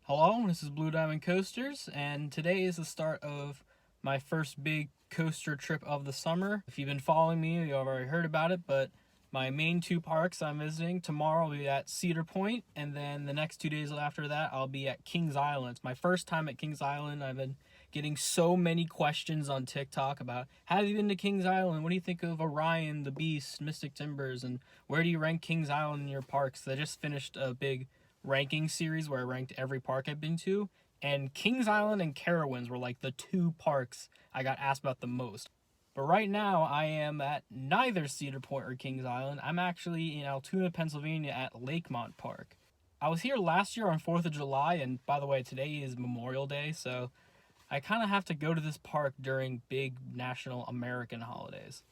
Hello, this is Blue Diamond Coasters, and today is the start of my first big coaster trip of the summer. If you've been following me, you've already heard about it, but my main two parks I'm visiting tomorrow will be at Cedar Point, and then the next 2 days after that, I'll be at Kings Island. It's my first time at Kings Island. I've been getting so many questions on TikTok about, have you been to Kings Island? What do you think of Orion, the Beast, Mystic Timbers, and where do you rank Kings Island in your parks? I just finished a big ranking series where I ranked every park I've been to, and Kings Island and Carowinds were like the two parks I got asked about the most. But right now I am at neither Cedar Point or Kings Island. I'm actually in Altoona, Pennsylvania at Lakemont Park. I was here last year on 4th of July, and by the way, today is Memorial Day, so I kind of have to go to this park during big national American holidays.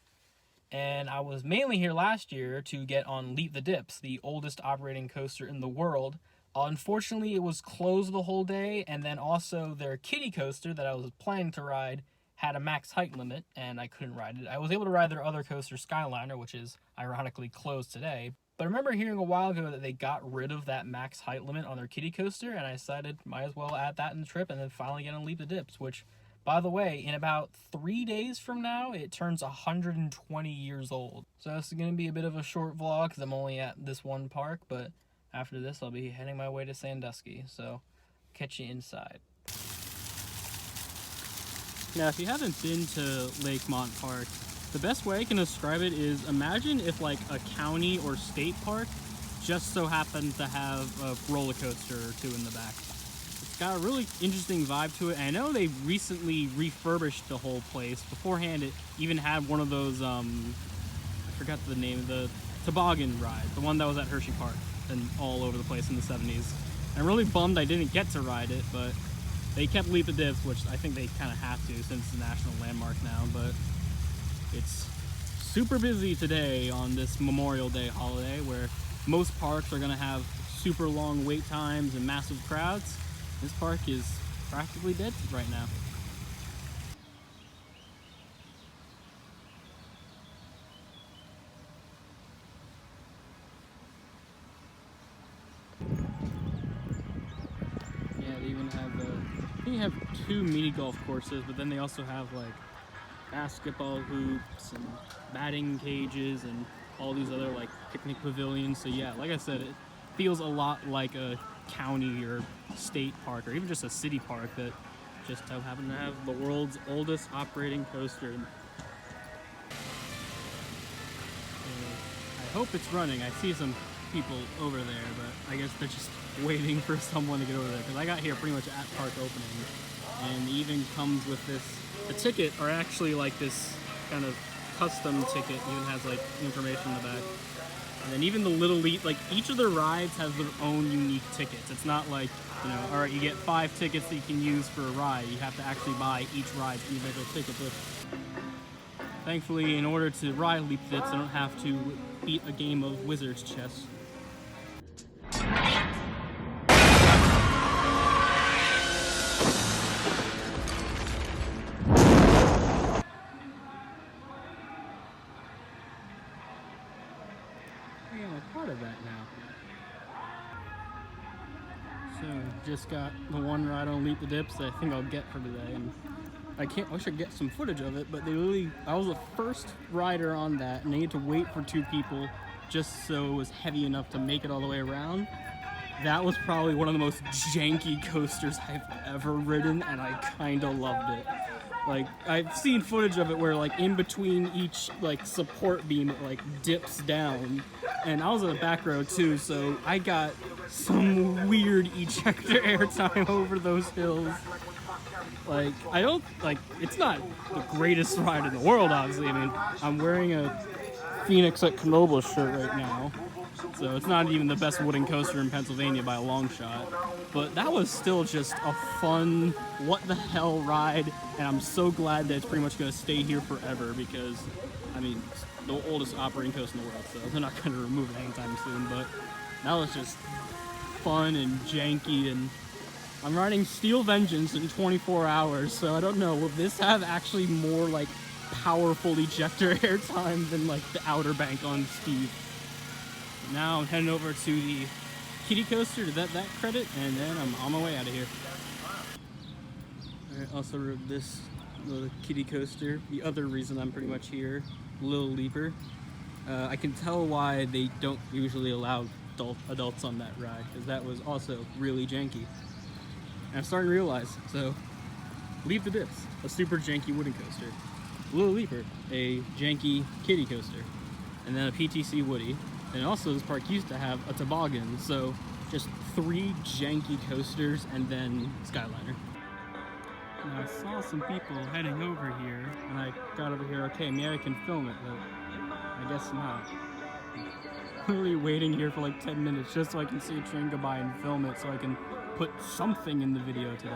And I was mainly here last year to get on Leap the Dips, the oldest operating coaster in the world. Unfortunately, it was closed the whole day, and then also their kiddie coaster that I was planning to ride had a max height limit, and I couldn't ride it. I was able to ride their other coaster, Skyliner, which is ironically closed today. But I remember hearing a while ago that they got rid of that max height limit on their kiddie coaster, and I decided might as well add that in the trip and then finally get on Leap the Dips, which, by the way, in about 3 days from now, it turns 120 years old. So this is going to be a bit of a short vlog because I'm only at this one park, but after this I'll be heading my way to Sandusky, so catch you inside. Now, if you haven't been to Lakemont Park, the best way I can describe it is imagine if like a county or state park just so happened to have a roller coaster or two in the back. It's got a really interesting vibe to it. And I know they recently refurbished the whole place. Beforehand, it even had one of those, I forgot the name of the toboggan ride, the one that was at Hershey Park and all over the place in the 70s. I'm really bummed I didn't get to ride it, but they kept Leap the Dips, which I think they kind of have to since it's a national landmark now, but it's super busy today on this Memorial Day holiday where most parks are going to have super long wait times and massive crowds. This park is practically dead right now. Yeah, they even have I think you have 2 mini golf courses, but then they also have like basketball hoops and batting cages and all these other like picnic pavilions. So yeah, like I said, it feels a lot like a county or state park or even just a city park that just so happen to have the world's oldest operating coaster. I hope it's running. I see some people over there, but I guess they're just waiting for someone to get over there because I got here pretty much at park opening, and it even comes with this. The ticket are actually like this kind of custom ticket. It even has like information in the back. And then even the little like each of the rides has their own unique tickets. It's not like, you know, all right, you get 5 tickets that you can use for a ride. You have to actually buy each ride's individual ticket. But thankfully, in order to ride Leap Dips, I don't have to beat a game of Wizard's Chess. Part of that now. So just got the one ride on Leap the Dips that I think I'll get for today, and I wish I could get some footage of it, but I was the first rider on that, and I need to wait for 2 people just so it was heavy enough to make it all the way around. That was probably one of the most janky coasters I've ever ridden, and I kinda loved it. Like, I've seen footage of it where, like, in between each, like, support beam, it, like, dips down. And I was in the back row, too, so I got some weird ejector airtime over those hills. Like, it's not the greatest ride in the world, obviously. I mean, I'm wearing a Phoenix at Knoebel shirt right now, so it's not even the best wooden coaster in Pennsylvania by a long shot. But that was still just a fun, what the hell ride, and I'm so glad that it's pretty much going to stay here forever because, I mean, it's the oldest operating coaster in the world, so they're not going to remove it anytime soon. But that was just fun and janky, and I'm riding Steel Vengeance in 24 hours, so I don't know, will this have actually more like powerful ejector airtime than like the Outer Bank on Steve? Now I'm heading over to the kiddie coaster to that credit, and then I'm on my way out of here. I also rode this little kiddie coaster. The other reason I'm pretty much here, Little Leaper. I can tell why they don't usually allow adults on that ride, because that was also really janky. And I'm starting to realize, so Leave the Dips, a super janky wooden coaster. Little Leaper, a janky kiddie coaster. And then a PTC Woody. And also this park used to have a toboggan, so just 3 janky coasters and then Skyliner. Now I saw some people heading over here, and I got over here, okay, maybe I can film it, but I guess not. I'm literally waiting here for like 10 minutes just so I can see a train go by and film it so I can put something in the video today.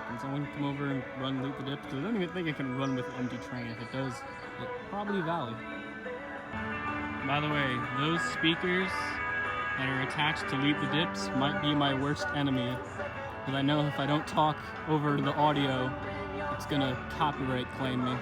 Can someone come over and run Leap the Dip? Because I don't even think I can run with an empty train. If it does, it's probably valid. By the way, those speakers that are attached to Leap the Dips might be my worst enemy. Because I know if I don't talk over the audio, it's gonna copyright claim me.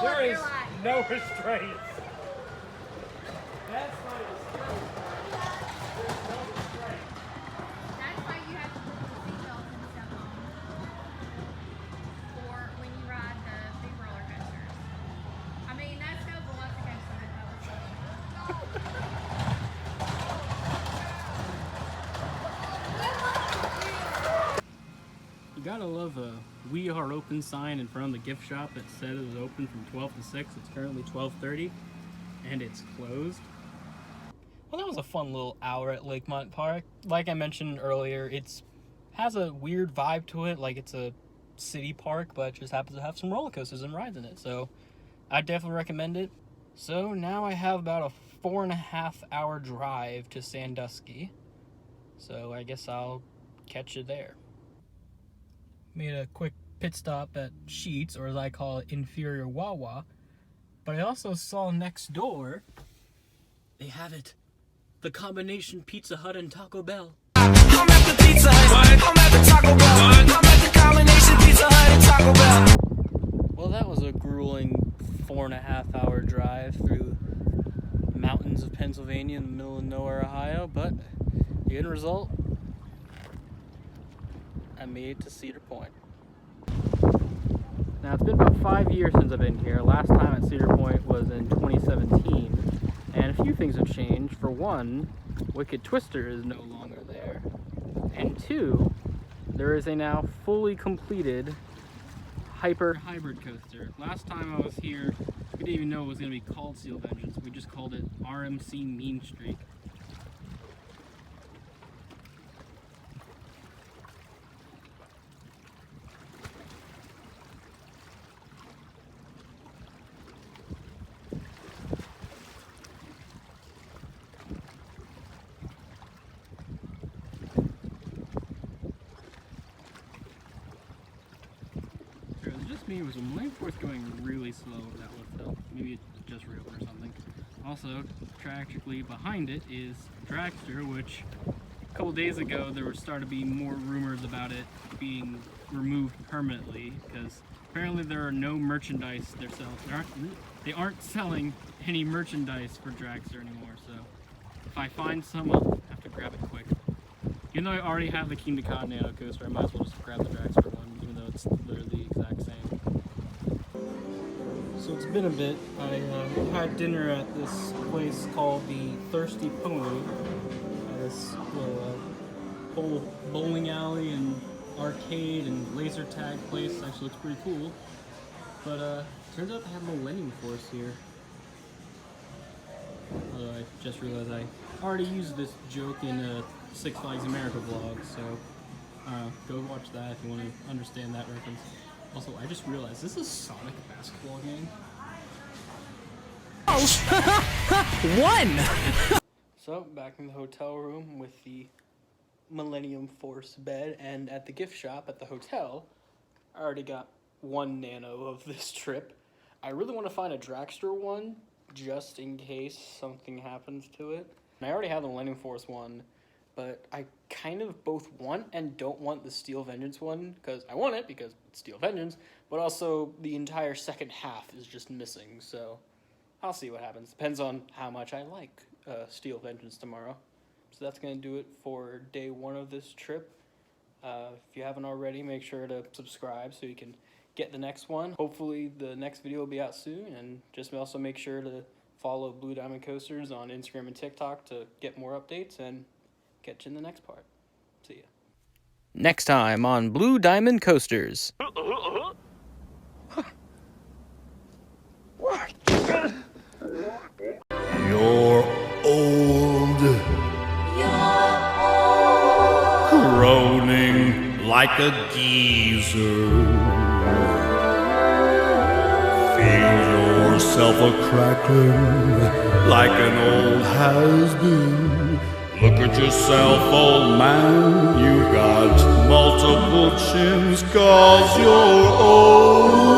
There is no restraints. That's not a restraint. There's no restraint. That's why you have to put the seatbelts and stuff on for when you ride the big roller coasters. I mean, that's no velocicoaster. You gotta love a "We Are Open" sign in front of the gift shop that said it was open from 12 to 6. It's currently 12:30 and it's closed. Well, that was a fun little hour at Lakemont Park. Like I mentioned earlier, it has a weird vibe to it, like it's a city park, but it just happens to have some roller coasters and rides in it. So I definitely recommend it. So now I have about a 4.5 hour drive to Sandusky. So I guess I'll catch you there. Made a quick pit stop at Sheetz, or as I call it, Inferior Wawa. But I also saw next door, they have it. The combination Pizza Hut and Taco Bell. I'm at the Pizza Hut. I'm at the Taco Bell. I'm at the combination Pizza Hut and Taco Bell. Well, that was a grueling 4.5 hour drive through mountains of Pennsylvania in the middle of nowhere, Ohio. But the end result, I made it to Cedar Point. Now it's been about 5 years since I've been here. Last time at Cedar Point was in 2017, and a few things have changed. For one, Wicked Twister is no longer there, and two, there is a now fully completed Hyper hybrid coaster. Last time I was here, we didn't even know it was going to be called Steel Vengeance. We just called it RMC Mean Streak. Me was my force going really slow that lift hill. Maybe it just reeled or something. Also, tragically behind it is Dragster, which a couple days ago there were started to be more rumors about it being removed permanently because apparently there are no merchandise they're selling. They aren't selling any merchandise for Dragster anymore. So if I find some, I'll have to grab it quick. Even though I already have the Kingdom Con Nano coaster, I might as well just grab the Dragster one, even though it's literally the exact same. So it's been a bit. I had dinner at this place called the Thirsty Pony. This little bowling alley and arcade and laser tag place. Actually looks pretty cool. But turns out they have Millennium Force here. Although I just realized I already used this joke in a Six Flags America vlog, so go watch that if you want to understand that reference. Also, I just realized this is Sonic basketball game. One! So, back in the hotel room with the Millennium Force bed, and at the gift shop at the hotel, I already got one nano of this trip. I really want to find a Dragster one, just in case something happens to it. And I already have the Millennium Force one, but I kind of both want and don't want the Steel Vengeance one, because I want it because it's Steel Vengeance, but also the entire second half is just missing, so I'll see what happens. Depends on how much I like Steel Vengeance tomorrow. So that's going to do it for day one of this trip. If you haven't already, make sure to subscribe so you can get the next one. Hopefully the next video will be out soon, and just also make sure to follow Blue Diamond Coasters on Instagram and TikTok to get more updates, and catch you in the next part. See ya. Next time on Blue Diamond Coasters. You're old. Groaning like a geezer. Feel yourself a-crackling like an old has-been. Look at yourself, old man. You got multiple chins 'cause you're old.